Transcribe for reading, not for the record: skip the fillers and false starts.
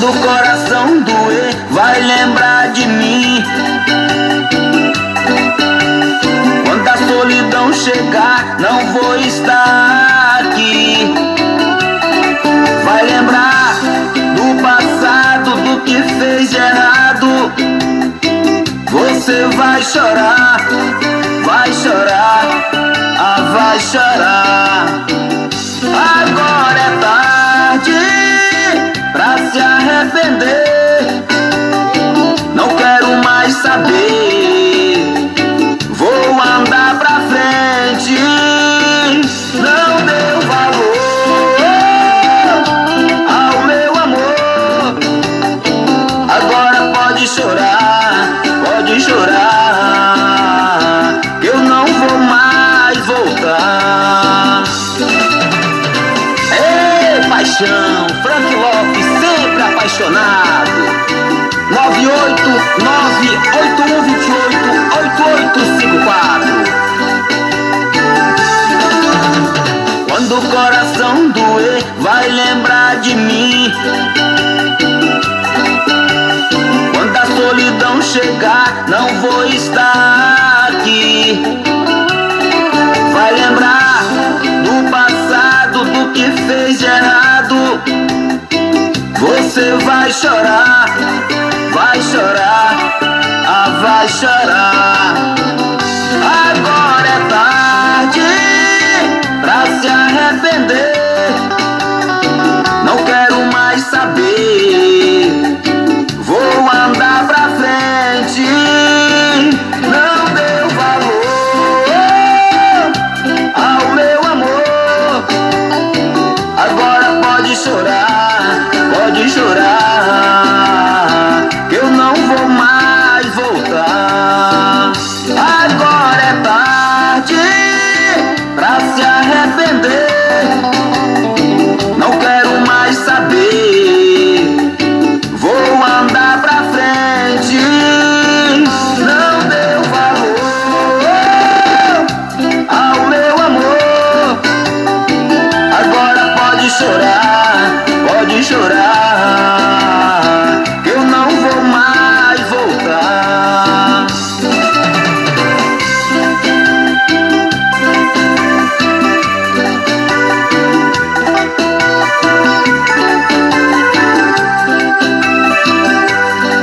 Quando o coração doer, vai lembrar de mim. Quando a solidão chegar, não vou estar aqui. Vai lembrar do passado, do que fez de errado. Você vai chorar, vai chorar, vai chorar. Agora é tarde pra se arrepender. Não quero mais saber. Vou andar pra frente. Não deu valor ao meu amor. Agora pode chorar, pode chorar, que eu não vou mais voltar. Ei, paixão, Frank Lopes, sempre apaixonado. 98981288854. Quando o coração doer, vai lembrar de mim. Quando a solidão chegar, não vou estar aqui. Vai lembrar do passado, do que fez de errado. Você vai chorar,